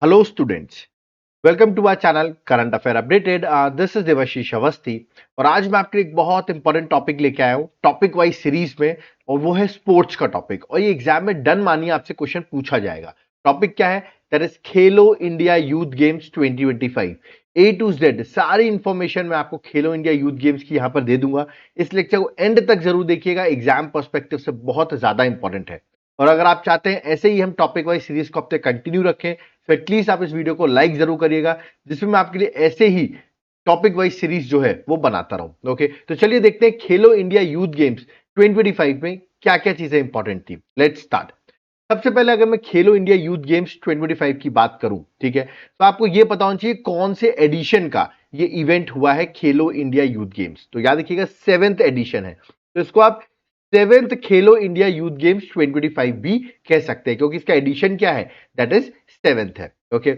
Hello students, welcome to our channel current affair updated. This is Devashish Awasthi और आज मैं आपके लिए एक बहुत इंपॉर्टेंट टॉपिक लेके आया हूँ टॉपिक वाइज सीरीज में, और वो है स्पोर्ट्स का टॉपिक। और ये एग्जाम में डन मानिए आपसे क्वेश्चन पूछा जाएगा। टॉपिक क्या है? That is Khelo India youth games 2025। A to Z सारी इंफॉर्मेशन मैं आपको खेलो इंडिया यूथ गेम्स की यहाँ पर दे दूंगा। इस लेक्चर को एंड तक जरूर देखिएगा, एग्जाम पर्सपेक्टिव से बहुत ज्यादा इंपॉर्टेंट है। और अगर आप चाहते हैं ऐसे ही हम टॉपिक वाइज सीरीज को हफ्ते कंटिन्यू रखें तो एटलीस्ट आप इस वीडियो को लाइक जरूर करिएगा, जिसमें मैं आपके लिए ऐसे ही टॉपिक वाइज सीरीज जो है वो बनाता रहूं। ओके, तो चलिए देखते हैं खेलो इंडिया यूथ गेम्स 2025 में क्या क्या चीजें इंपॉर्टेंट थी। Let's start. सबसे पहले अगर मैं खेलो इंडिया यूथ गेम्स 2025 की बात करूं, ठीक है, तो आपको यह पता होना चाहिए कौन से एडिशन का ये इवेंट हुआ है खेलो इंडिया यूथ गेम्स। तो याद रखिएगा 7th एडिशन है, तो इसको आप 7th खेलो इंडिया यूथ गेम्स 2025 भी कह सकते हैं, क्योंकि इसका एडिशन क्या है? दैट इज 7th है। ओके,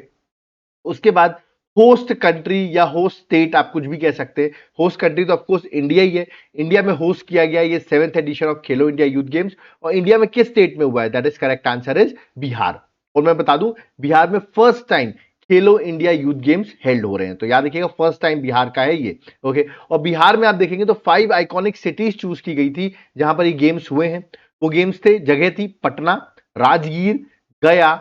उसके बाद होस्ट कंट्री या होस्ट स्टेट आप कुछ भी कह सकते हैं। होस्ट कंट्री तो ऑफकोर्स इंडिया ही है। इंडिया में होस्ट किया गया ये 7th addition of Khelo India youth games. और इंडिया में किस स्टेट में हुआ है? That is correct answer is Bihar. और मैं बता दूं, बिहार में फर्स्ट टाइम खेलो इंडिया यूथ गेम्स हेल्ड हो रहे हैं, तो याद रखिएगा फर्स्ट टाइम बिहार का है ये। ओके, और बिहार में आप देखेंगे तो 5 आइकॉनिक सिटीज चूज की गई थी जहां पर ये गेम्स हुए हैं। वो गेम्स थे, जगह थी पटना, राजगीर, गया,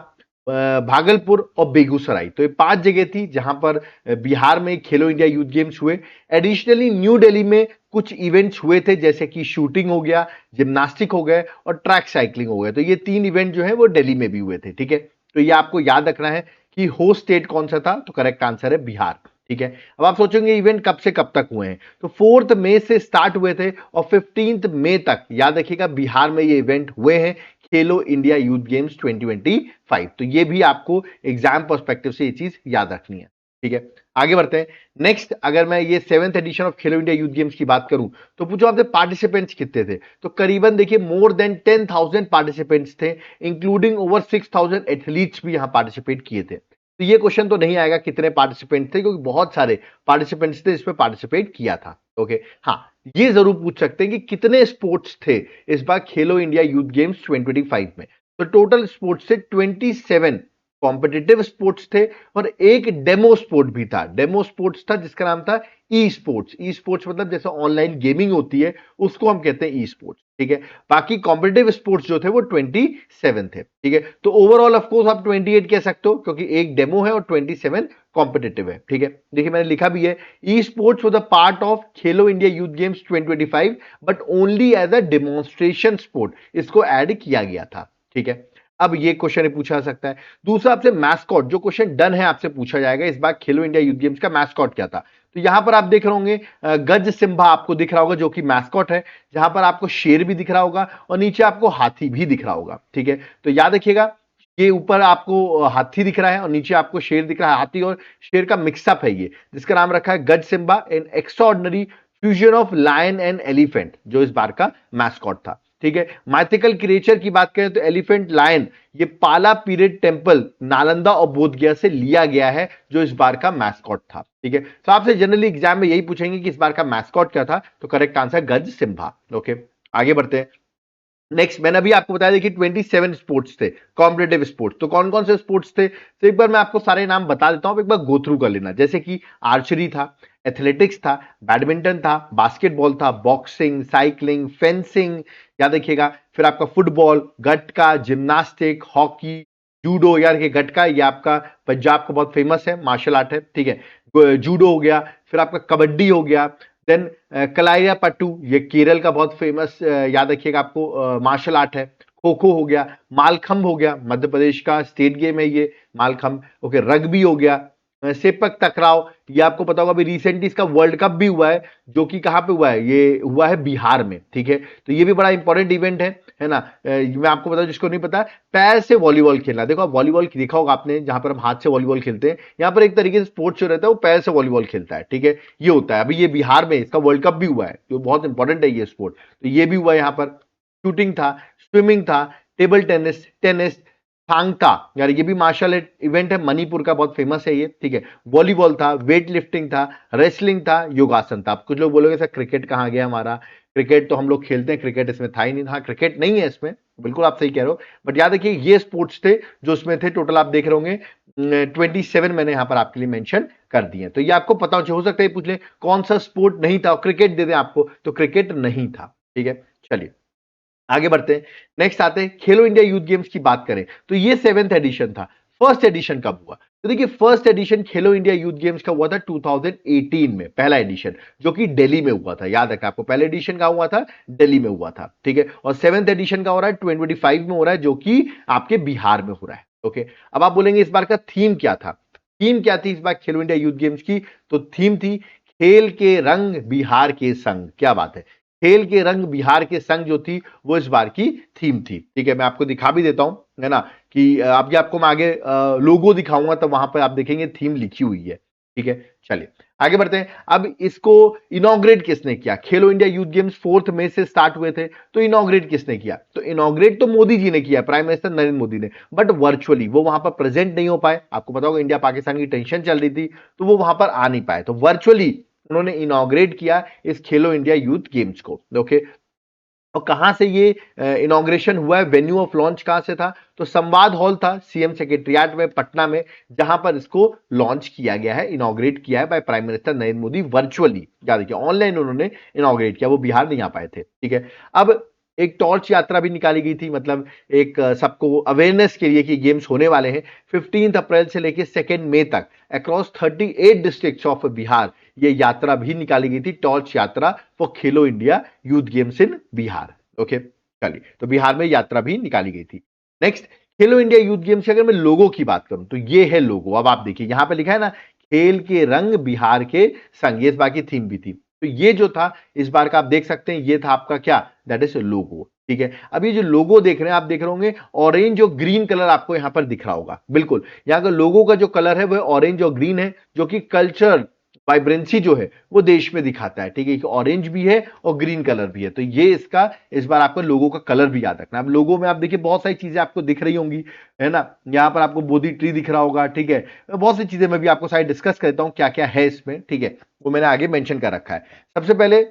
भागलपुर और बेगूसराय। तो ये 5 जगह थी जहां पर बिहार में खेलो इंडिया यूथ गेम्स हुए। एडिशनली न्यू दिल्ली में कुछ इवेंट्स हुए थे, जैसे कि शूटिंग हो गया, जिम्नास्टिक हो गए और ट्रैक साइकिलिंग हो गया। तो ये 3 इवेंट जो है वो दिल्ली में भी हुए थे। ठीक है, तो ये आपको याद रखना है कि होस्ट स्टेट कौन सा था। तो करेक्ट आंसर है बिहार। ठीक है, अब आप सोचेंगे इवेंट कब से कब तक हुए हैं, तो 4th मई से स्टार्ट हुए थे और 15th मई तक याद रखिएगा बिहार में ये इवेंट हुए हैं खेलो इंडिया यूथ गेम्स 2025। तो ये भी आपको एग्जाम पर्सपेक्टिव से ये चीज याद रखनी है। ठीक है, आगे बढ़ते हैं। नेक्स्ट, अगर मैं ये 7th addition of Khelo India youth games की बात करूं तो पूछो आपसे पार्टिसिपेंट्स कितने थे, तो करीबन देखिए मोर देन 10,000 पार्टिसिपेंट्स थे, इंक्लूडिंग ओवर 6,000 एथलीट्स भी यहां पार्टिसिपेट किए थे। तो ये क्वेश्चन तो नहीं आएगा कितने पार्टिसिपेंट थे, क्योंकि बहुत सारे पार्टिसिपेंट्स थे इसमें पार्टिसिपेट किया था। ओके, हाँ, ये जरूर पूछ सकते हैं कि कितने स्पोर्ट्स थे इस बार खेलो इंडिया यूथ गेम्स 2025 में। तो टोटल स्पोर्ट्स से 27 कॉम्पिटिटिव स्पोर्ट्स थे और एक डेमो स्पोर्ट भी था। डेमो स्पोर्ट्स था जिसका नाम था ई स्पोर्ट्स। ई स्पोर्ट्स मतलब जैसे ऑनलाइन गेमिंग होती है उसको हम कहते हैं ई स्पोर्ट्स। ठीक है, बाकी कॉम्पिटिटिव स्पोर्ट्स जो थे वो 27 थे। ठीक है, तो ओवरऑल ऑफ कोर्स आप 28 कह सकते हो, क्योंकि एक डेमो है और 27 कॉम्पिटिटिव है। ठीक है, देखिए मैंने लिखा भी है, esports was a part of Khelo India youth games 2025 but only as a demonstration sport, इसको ऐड किया गया था। ठीक है, अब ये क्वेश्चन पूछा जा सकता है। दूसरा आपसे मैस्कॉट, जो क्वेश्चन डन है आपसे पूछा जाएगा इस बार खेलो इंडिया यूथ गेम्स का मैस्कॉट क्या था। तो यहां पर आप देख रहे होंगे गज सिम्बा आपको दिख रहा होगा जो कि मैस्कॉट है, जहां पर आपको शेर भी दिख रहा होगा और नीचे आपको हाथी भी दिख रहा होगा। ठीक है, तो याद रखिएगा ये ऊपर आपको हाथी दिख रहा है और नीचे आपको शेर दिख रहा है। हाथी और शेर का मिक्सअप है ये, जिसका नाम रखा है Gaj Simba, an extraordinary fusion of lion and elephant, जो इस बार का मैस्कॉट था। ठीक है, माइथिकल क्रिएचर की बात करें तो एलिफेंट लायन ये पाला पीरियड टेंपल नालंदा और बोध गया से लिया गया है, जो इस बार का मैस्कॉट था। ठीक है, तो आपसे जनरली एग्जाम में यही पूछेंगे कि इस बार का मैस्कॉट क्या था, तो करेक्ट आंसर गज सिम्बा। ओके, आगे बढ़ते हैं। नेक्स्ट, मैंने अभी आपको बताया देखिए 27 स्पोर्ट्स थे कॉम्पिटेटिव स्पोर्ट्स। तो कौन कौन से स्पोर्ट्स थे, तो एक बार मैं आपको सारे नाम बता देता हूं, एक बार गो थ्रू कर लेना। जैसे कि आर्चरी था, एथलेटिक्स था, बैडमिंटन था, बास्केटबॉल था, बॉक्सिंग, साइकिलिंग, फेंसिंग, याद रखिएगा, फिर आपका football, gatka, gymnastic, hockey, judo. यार ये गटका ये आपका पंजाब का बहुत फेमस है, मार्शल आर्ट है। ठीक है, जूडो हो गया, फिर आपका कबड्डी हो गया, देन कलाइया पट्टू ये केरल का बहुत फेमस याद रखिएगा आपको मार्शल आर्ट है। खो खो हो गया, मालखंभ हो गया, मध्य प्रदेश का स्टेट गेम है ये मालखंभ। ओके, रग्बी हो गया, सेपक टकराव ये आपको पता होगा अभी रिसेंटली इसका वर्ल्ड कप भी हुआ है, जो कि कहां पे हुआ है? ये हुआ है बिहार में। ठीक है, तो ये भी बड़ा इंपॉर्टेंट इवेंट है ना। मैं आपको बता दूं जिसको नहीं पता, पैर से वॉलीबॉल खेलना। देखो आप वॉलीबॉल देखा होगा आपने, जहां पर हम हाथ से वॉलीबॉल खेलते हैं, यहां पर एक तरीके से स्पोर्ट्स जो रहता है वो पैर से वॉलीबॉल खेलता है। ठीक है, ये होता है। अभी ये बिहार में इसका वर्ल्ड कप भी हुआ है, जो बहुत इंपॉर्टेंट है ये स्पोर्ट, तो ये भी हुआ है यहाँ पर। शूटिंग था, स्विमिंग था, टेबल टेनिस, टेनिस, थांगता यार ये भी मार्शल इवेंट है, मणिपुर का बहुत फेमस है ये। ठीक है, वॉलीबॉल था, वेट लिफ्टिंग था, रेसलिंग था, योगासन था। कुछ लोग बोलोगे सर क्रिकेट कहाँ गया हमारा, क्रिकेट तो हम लोग खेलते हैं, क्रिकेट इसमें था ही नहीं। हाँ, क्रिकेट नहीं है इसमें, बिल्कुल आप सही कह रहे हो, बट याद रखिए ये स्पोर्ट्स थे जो इसमें थे। टोटल आप देख रहे होंगे 27 मैंने यहां पर आपके लिए मेंशन कर दिए। तो ये आपको पता हो सकता है पूछ ले कौन सा स्पोर्ट नहीं था, क्रिकेट दे दें आपको, तो क्रिकेट नहीं था। ठीक है, चलिए आगे बढ़ते हैं। नेक्स्ट आते हैं खेलो इंडिया यूथ गेम्स की बात करें तो ये 7th एडिशन था। फर्स्ट एडिशन कब हुआ? तो देखिए फर्स्ट एडिशन खेलो इंडिया यूथ गेम्स का हुआ था 2018 में, पहला एडिशन जो कि दिल्ली में हुआ था। याद रखना आपको, पहला एडिशन का हुआ था दिल्ली में हुआ था। ठीक है, और 7th एडिशन का हो रहा है 2025 में हो रहा है, जो कि आपके बिहार में हो रहा है। ओके, अब आप बोलेंगे इस बार का थीम क्या था? थीम क्या थी इस बार खेलो इंडिया यूथ गेम्स की? तो थीम थी खेल के रंग बिहार के संग। क्या बात है, खेल के रंग बिहार के संग जो थी वो इस बार की थीम थी। ठीक है, मैं आपको दिखा भी देता हूं, है ना, कि आपको मैं आगे लोगो दिखाऊंगा तो वहां पर आप देखेंगे थीम लिखी हुई है। ठीक है, चलिए आगे बढ़ते हैं। अब इसको इनॉग्रेट किसने किया? खेलो इंडिया यूथ गेम्स 4 मई से स्टार्ट हुए थे, तो इनॉग्रेट किसने किया? तो इनॉग्रेट तो मोदी जी ने किया, प्राइम मिनिस्टर नरेंद्र मोदी ने, बट वर्चुअली वो वहां पर प्रेजेंट नहीं हो पाए। आपको पता होगा इंडिया पाकिस्तान की टेंशन चल रही थी, तो वो वहां पर आ नहीं पाए, तो वर्चुअली उन्होंने इनॉग्रेट किया इस खेलो इंडिया यूथ गेम्स को। ओके, और कहां से ये इनॉग्रेशन हुआ है, वेन्यू ऑफ लॉन्च कहां से था? तो संवाद हॉल था सीएम सेक्रेटरिएट में पटना में, जहां पर इसको लॉन्च किया गया है, इनॉग्रेट किया है by prime minister Narendra Modi virtually. याद रखिए ऑनलाइन उन्होंने इनॉग्रेट किया, वो बिहार नहीं आ पाए थे। ठीक है, अब एक टॉर्च यात्रा भी निकाली गई थी, मतलब एक सबको अवेयरनेस के लिए कि गेम्स होने वाले हैं। 15 अप्रैल से लेकर 2 मई तक अक्रॉस 38 डिस्ट्रिक्ट्स ऑफ बिहार ये यात्रा भी निकाली गई थी, टॉर्च यात्रा for Khelo India youth games in Bihar. Okay, चलिए, तो बिहार में यात्रा भी निकाली गई थी। नेक्स्ट, खेलो इंडिया यूथ गेम्स की अगर मैं लोगो की बात करूं तो ये है लोगो। अब आप देखिए यहां पे लिखा है ना, खेल के रंग बिहार के संग, ये इस बार की थीम भी थी। तो ये जो था इस बार का आप देख सकते हैं, ये था आपका क्या, दैट इज लोगो। ठीक है, अब ये जो लोगो देख रहे हैं, आप देख रहे होंगे ऑरेंज और ग्रीन कलर आपको यहां पर दिख रहा होगा। बिल्कुल, यहां का लोगो का जो कलर है वो ऑरेंज और ग्रीन है, जो कि कल्चर वाइब्रेंसी जो है वो देश में दिखाता है। ठीक है, ऑरेंज भी है और ग्रीन कलर भी है, तो ये इसका इस बार आपको लोगो का कलर भी याद रखना। अब लोगो में आप देखिए बहुत सारी चीजें आपको दिख रही होंगी, है ना, यहां पर आपको बोधी ट्री दिख रहा होगा। ठीक है, बहुत सी चीजें मैं भी आपको सारी डिस्कस करता हूं क्या क्या है इसमें। ठीक है, वो मैंने आगे मेंशन कर रखा है। सबसे पहले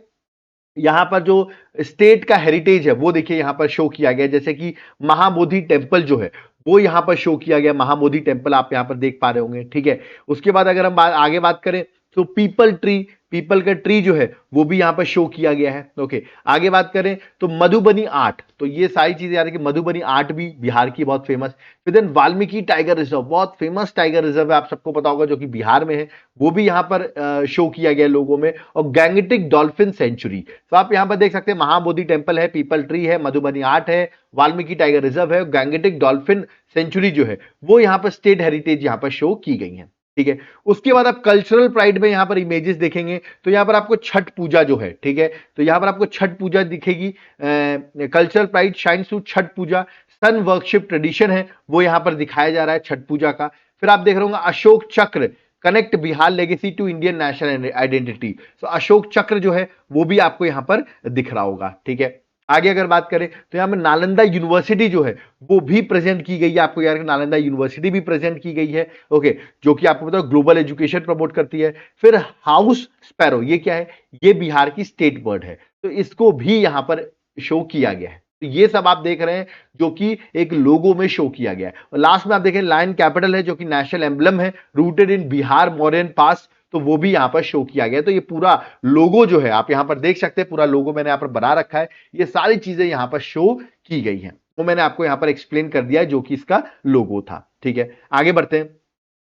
यहां पर जो स्टेट का हेरिटेज है वो देखिए यहां पर शो किया गया, जैसे कि महाबोधि टेम्पल जो है वो यहां पर शो किया गया, महाबोधि टेम्पल आप यहां पर देख पा रहे होंगे। ठीक है, उसके बाद अगर हम आगे बात करें तो पीपल ट्री, पीपल का ट्री जो है वो भी यहां पर शो किया गया है। ओके, आगे बात करें तो मधुबनी आर्ट, तो ये सारी चीजें याद है कि मधुबनी आर्ट भी बिहार की बहुत फेमस। फिर देन वाल्मीकि टाइगर रिजर्व, बहुत फेमस टाइगर रिजर्व है, आप सबको पता होगा, जो कि बिहार में है, वो भी यहां पर शो किया गया लोगों में। और गैंगटिक डॉल्फिन सेंचुरी, तो आप यहां पर देख सकते हैं महाबोधि टेम्पल है, पीपल ट्री है, मधुबनी आर्ट है, वाल्मीकि टाइगर रिजर्व है, गैंगटिक डॉल्फिन सेंचुरी जो है वो यहां पर स्टेट हेरिटेज यहां पर शो की गई है। ठीक है, उसके बाद आप कल्चरल प्राइड में यहां पर इमेजेस देखेंगे तो यहां पर आपको छठ पूजा जो है, ठीक है, तो यहां पर आपको छठ पूजा दिखेगी। Cultural pride shines through Chhath Puja, sun worship tradition है वो यहां पर दिखाया जा रहा है छठ पूजा का। फिर आप देख रहे होंगे Ashok Chakra, connect Bihar legacy to Indian national identity, तो अशोक चक्र जो है वो भी आपको यहां पर दिख रहा होगा। ठीक है, आगे अगर बात करें तो यहां पर नालंदा यूनिवर्सिटी जो है वो भी प्रेजेंट की गई है, आपको यार नालंदा यूनिवर्सिटी भी प्रेजेंट की गई है। ओके, जो कि आपको पता है ग्लोबल एजुकेशन प्रमोट करती है। फिर हाउस स्पैरो, ये क्या है? ये बिहार की स्टेट बर्ड है, तो इसको भी यहां पर शो किया गया है। तो ये सब आप देख रहे हैं जो कि एक लोगो में शो किया गया है। और लास्ट में आप देखें लायन कैपिटल है, जो कि नेशनल एम्बलम है, रूटेड इन बिहार मॉडर्न पास, तो वो भी यहां पर शो किया गया है। तो ये पूरा लोगो जो है आप यहां पर देख सकते हैं, पूरा लोगो मैंने यहां पर बना रखा है, ये सारी चीजें यहां पर शो की गई हैं, वो मैंने आपको यहां पर एक्सप्लेन कर दिया है जो कि इसका लोगो था। ठीक है, आगे बढ़ते हैं।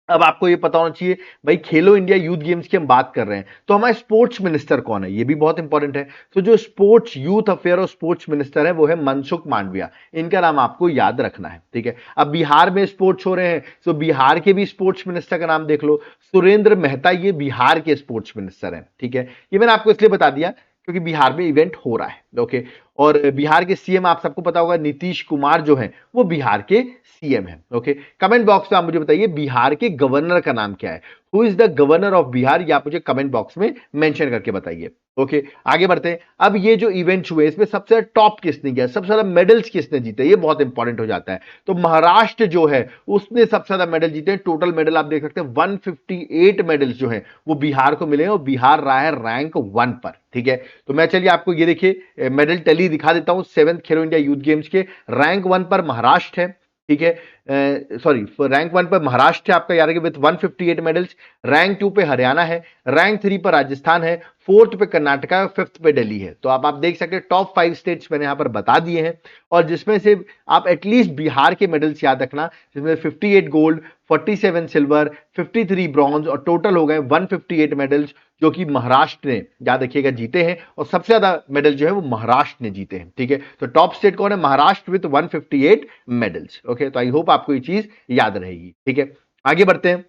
अब आपको ये पता होना चाहिए भाई, खेलो इंडिया यूथ गेम्स की हम बात कर रहे हैं तो हमारे स्पोर्ट्स मिनिस्टर कौन है, ये भी बहुत इंपॉर्टेंट है। तो जो स्पोर्ट्स यूथ अफेयर और स्पोर्ट्स मिनिस्टर है वो है मनसुख मांडविया, इनका नाम आपको याद रखना है। ठीक है, अब बिहार में स्पोर्ट्स हो रहे हैं तो बिहार के भी स्पोर्ट्स मिनिस्टर का नाम देख लो, सुरेंद्र मेहता, ये बिहार के स्पोर्ट्स मिनिस्टर हैं। ठीक है, ये मैंने आपको इसलिए बता दिया क्योंकि बिहार में इवेंट हो रहा है। ओके, और बिहार के सीएम आप सबको पता होगा नीतीश कुमार जो है वो बिहार के सीएम है। ओके, कमेंट बॉक्स में आप मुझे बताइए बिहार के गवर्नर का नाम क्या है, who is the governor of Bihar, या मुझे कमेंट बॉक्स में मेंशन करके बताइए। ओके, आगे बढ़ते हैं। अब ये जो इवेंट्स हुए इसमें सबसे टॉप किसने किया, सबसे ज्यादा मेडल्स किसने जीते, ये बहुत इंपॉर्टेंट हो जाता है। तो महाराष्ट्र जो है उसने सबसे ज्यादा मेडल जीते, टोटल मेडल आप देख सकते हैं 158 मेडल्स जो है वो बिहार को मिले और बिहार रहा है रैंक 1 पर। ठीक है, तो मैं चलिए आपको ये देखिए मेडल टैली दिखा देता हूं। 7th खेलो इंडिया यूथ गेम्स के रैंक 1 पर महाराष्ट्र है। ठीक है, सॉरी, रैंक 1 पर महाराष्ट्र है आपका याद रखिए विथ 158 मेडल्स, रैंक 2 पे हरियाणा है, रैंक 3 पर राजस्थान है, 4th पे कर्नाटका है, 5th पे दिल्ली है। तो आप देख सकते हैं टॉप 5 स्टेट्स मैंने यहां पर बता दिए हैं, और जिसमें से आप एटलीस्ट बिहार के मेडल्स याद रखना, जिसमें 58 गोल्ड, 47 सिल्वर, 53 ब्रॉन्ज और टोटल हो गए 158 मेडल्स, जो कि महाराष्ट्र ने याद रखिएगा जीते हैं, और सबसे ज्यादा मेडल जो है वो महाराष्ट्र ने जीते हैं। ठीक है, तो टॉप स्टेट कौन है? Maharashtra with 158 medals. ओके, तो आई होप आपको ये चीज याद रहेगी। ठीक है, आगे बढ़ते हैं।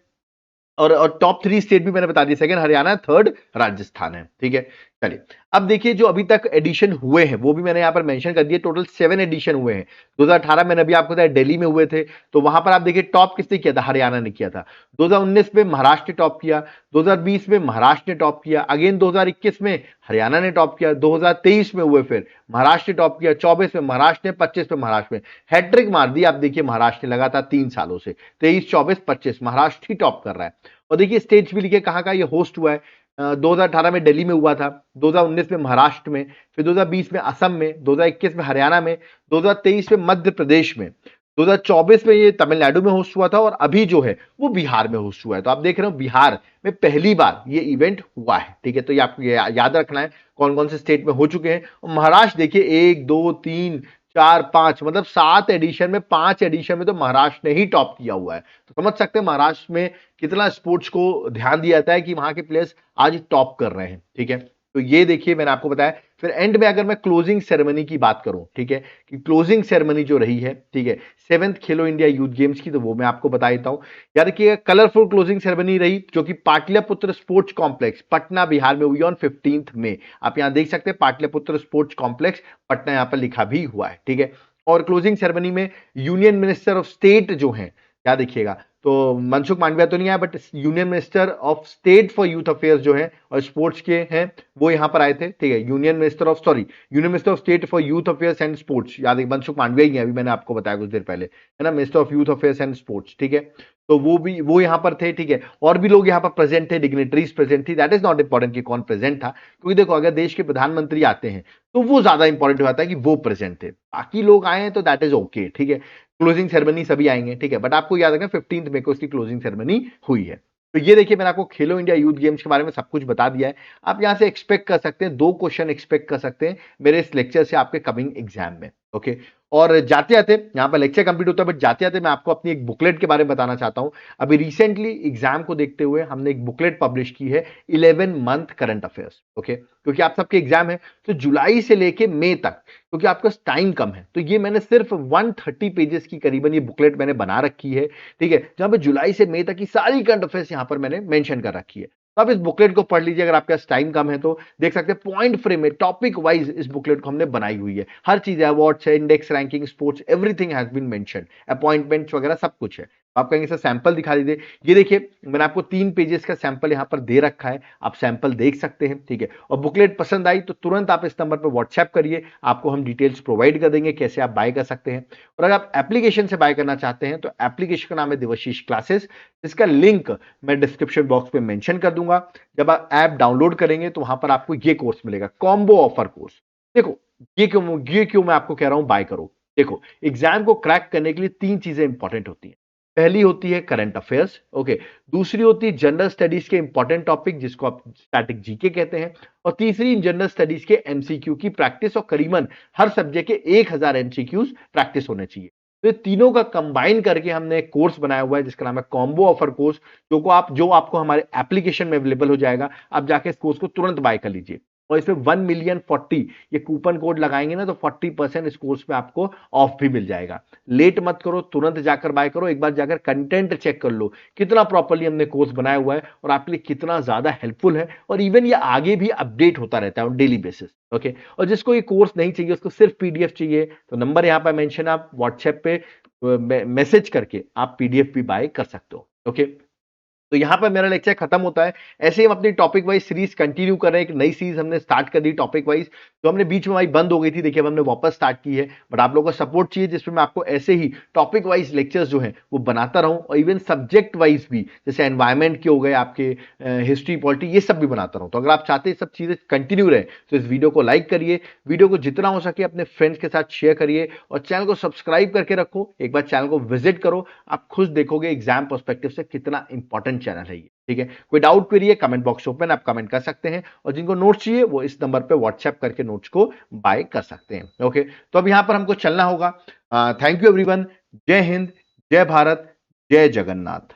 और टॉप 3 स्टेट भी मैंने बता दिया, सेकंड हरियाणा, थर्ड राजस्थान है। ठीक है, चलिए अब देखिए जो अभी तक एडिशन हुए हैं वो भी मैंने यहां पर मेंशन कर दिए, टोटल 7 एडिशन हुए हैं। 2018 में अभी आपको बताया दिल्ली में हुए थे, तो वहां पर आप देखिए टॉप किसने किया था? हरियाणा ने किया था। 2019 में महाराष्ट्र ने टॉप किया, 2020 में महाराष्ट्र ने टॉप किया, अगेन 2021 में हरियाणा ने टॉप किया, 2023 में हुए फिर महाराष्ट्र ने टॉप किया, 24 में महाराष्ट्र ने, 25 में महाराष्ट्र में हैट्रिक मार दी। आप देखिए महाराष्ट्र ने लगातार 3 सालों से 23, 24, 25 महाराष्ट्र ही टॉप कर रहा है। और देखिए स्टेट्स भी लिखे कहां ये होस्ट हुआ है। 2018 में दिल्ली में हुआ था, 2019 में महाराष्ट्र में, फिर 2020 में असम में, 2021 में हरियाणा में, 2023 में मध्य प्रदेश में, 2024 में ये तमिलनाडु में होस्ट हुआ था, और अभी जो है वो बिहार में होस्ट हुआ है। तो आप देख रहे हो बिहार में पहली बार ये इवेंट हुआ है। ठीक है, तो ये आपको याद रखना है कौन कौन से स्टेट में हो चुके हैं। और महाराष्ट्र देखिए 1 2 3 4 5 मतलब 7 एडिशन में, 5 एडिशन में तो महाराष्ट्र ने ही टॉप किया हुआ है। तो समझ सकते हैं महाराष्ट्र में कितना स्पोर्ट्स को ध्यान दिया जाता है कि वहां के प्लेयर्स आज टॉप कर रहे हैं। ठीक है, तो ये देखिए मैंने आपको बताया। फिर एंड में अगर मैं क्लोजिंग सेरेमनी की बात करूं, ठीक है, कि क्लोजिंग सेरेमनी जो रही है, ठीक है, 7th खेलो इंडिया यूथ गेम्स की, तो वो मैं आपको बता देता हूं। याद रखिएगा कलरफुल क्लोजिंग सेरेमनी रही, जो कि पाटलिपुत्र स्पोर्ट्स कॉम्प्लेक्स पटना बिहार में हुई ऑन 15th में। आप यहां देख सकते हैं पाटलिपुत्र स्पोर्ट्स कॉम्प्लेक्स पटना, यहां पर लिखा भी हुआ है। ठीक है, और क्लोजिंग सेरेमनी में यूनियन मिनिस्टर ऑफ स्टेट जो है, याद देखिएगा, तो मनसुख मांडविया तो नहीं आया, but union minister of state for youth affairs जो है और स्पोर्ट्स के हैं वो यहां पर आए थे। ठीक है, union minister of state for youth affairs and sports, याद है मनसुख मांडविया ही है, अभी मैंने आपको बताया कुछ देर पहले, है ना, minister of youth affairs and sports. ठीक है, तो वो यहां पर थे। ठीक है, और भी लोग यहां पर प्रेजेंट थे, डिग्नेटरीज प्रेजेंट थी। दैट इज नॉट इंपॉर्टेंट कि कौन प्रेजेंट था, क्योंकि देखो अगर देश के प्रधानमंत्री आते हैं तो वो ज्यादा इंपॉर्टेंट हो जाता है कि वो प्रेजेंट थे। बाकी लोग आए हैं तो दैट इज ओके। ठीक है, क्लोजिंग सेरेमनी सभी आएंगे। ठीक है, बट आपको याद रखना 15th मई को इसकी क्लोजिंग सेरेमनी हुई है। तो ये देखिए मैंने आपको खेलो इंडिया यूथ गेम्स के बारे में सब कुछ बता दिया है। आप यहां से एक्सपेक्ट कर सकते हैं 2 क्वेश्चन एक्सपेक्ट कर सकते हैं मेरे इस लेक्चर से आपके कमिंग एग्जाम में। ओके, और जाते जाते यहां पर लेक्चर कंप्लीट होता है, बट जाते जाते मैं आपको अपनी एक बुकलेट के बारे में बताना चाहता हूं। अभी रिसेंटली एग्जाम को देखते हुए हमने एक बुकलेट पब्लिश की है, 11 मंथ करंट अफेयर्स। ओके, क्योंकि आप सबके एग्जाम है तो जुलाई से लेके मई तक, क्योंकि आपका टाइम कम है, तो ये मैंने सिर्फ 130 पेजेस की करीबन ये बुकलेट मैंने बना रखी है। ठीक है, जहां पे जुलाई से मई तक की सारी करंट अफेयर्स यहां पर मैंने मेंशन कर रखी है। तो आप इस बुकलेट को पढ़ लीजिए, अगर आपके पास टाइम कम है तो देख सकते हैं पॉइंट फ्रेम में टॉपिक वाइज इस बुकलेट को हमने बनाई हुई है। हर चीज है, अवार्ड्स है, index, ranking, sports, everything has been mentioned, appointments वगैरह सब कुछ है। आप कहेंगे सर सैंपल दिखा दीजिए, ये देखिए मैंने आपको 3 पेजेस का सैंपल यहां पर दे रखा है, आप सैंपल देख सकते हैं। ठीक है, और बुकलेट पसंद आई तो तुरंत आप इस नंबर पर व्हाट्सएप करिए, आपको हम डिटेल्स प्रोवाइड कर देंगे कैसे आप बाय कर सकते हैं। और अगर आप एप्लीकेशन से बाय करना चाहते हैं तो एप्लीकेशन का नाम है देवाशीष क्लासेस, जिसका लिंक मैं डिस्क्रिप्शन बॉक्स में मेंशन कर दूंगा। जब आप ऐप डाउनलोड करेंगे तो वहां पर आपको ये कोर्स मिलेगा, कॉम्बो ऑफर कोर्स। देखो ये क्यों मैं आपको कह रहा हूं बाय करो। देखो एग्जाम को क्रैक करने के लिए 3 चीजें इंपॉर्टेंट होती हैं। पहली होती है करंट अफेयर्स, ओके, दूसरी होती है जनरल स्टडीज के इंपॉर्टेंट टॉपिक जिसको आप स्टैटिक जीके कहते हैं, और तीसरी जनरल स्टडीज के एमसीक्यू की प्रैक्टिस, और करीबन हर सब्जेक्ट के 1000 एमसीक्यूज प्रैक्टिस होने चाहिए। तो ये तीनों का कंबाइन करके हमने एक कोर्स बनाया हुआ है जिसका नाम है कॉम्बो ऑफर कोर्स, जो आपको हमारे एप्लीकेशन में अवेलेबल हो जाएगा। आप जाके इस कोर्स को तुरंत बाय कर लीजिए, और इसमें 1,000,040 ये कूपन कोड लगाएंगे ना तो 40% इस कोर्स पे आपको ऑफ भी मिल जाएगा। लेट मत करो, तुरंत जाकर बाय करो। एक बार जाकर कंटेंट चेक कर लो कितना प्रॉपर्ली हमने कोर्स बनाया हुआ है और आपके लिए कितना ज्यादा हेल्पफुल है, और इवन ये आगे भी अपडेट होता रहता है ऑन डेली बेसिस। ओके, और जिसको ये कोर्स नहीं चाहिए, उसको सिर्फ पीडीएफ चाहिए, तो नंबर यहां पर मेंशन, आप व्हाट्सएप पे मैसेज करके आप पीडीएफ भी बाय कर सकते हो। ओके, तो यहाँ पर मेरा लेक्चर खत्म होता है। ऐसे ही हम अपनी टॉपिक वाइज सीरीज कंटिन्यू कर रहे हैं। एक नई सीरीज हमने स्टार्ट कर दी टॉपिक वाइज, तो हमने बीच में भाई बंद हो गई थी, देखिए अब हमने वापस स्टार्ट की है। बट आप लोगों का सपोर्ट चाहिए जिसमें मैं आपको ऐसे ही टॉपिक वाइज लेक्चर्स जो हैं वो बनाता रहूं, और इवन सब्जेक्ट वाइज भी, जैसे एनवायरमेंट के हो गए आपके, हिस्ट्री पॉलिटी, ये सब भी बनाता रहूं। तो अगर आप चाहते हैं सब चीजें कंटिन्यू रहे तो इस वीडियो को लाइक करिए, वीडियो को जितना हो सके अपने फ्रेंड्स के साथ शेयर करिए, और चैनल को सब्सक्राइब करके रखो। एक बार चैनल को विजिट करो, आप खुद देखोगे एग्जाम पर्सपेक्टिव से कितना इंपॉर्टेंट चैनल है ये। ठीक है, कोई डाउट क्वेरी है, कमेंट बॉक्स ओपन, आप कमेंट कर सकते हैं, और जिनको नोट्स चाहिए वो इस नंबर पे व्हाट्सएप करके नोट्स को बाय कर सकते हैं। ओके, तो अब यहां पर हमको चलना होगा। Thank you everyone. जय हिंद, जय भारत, जय जगन्नाथ।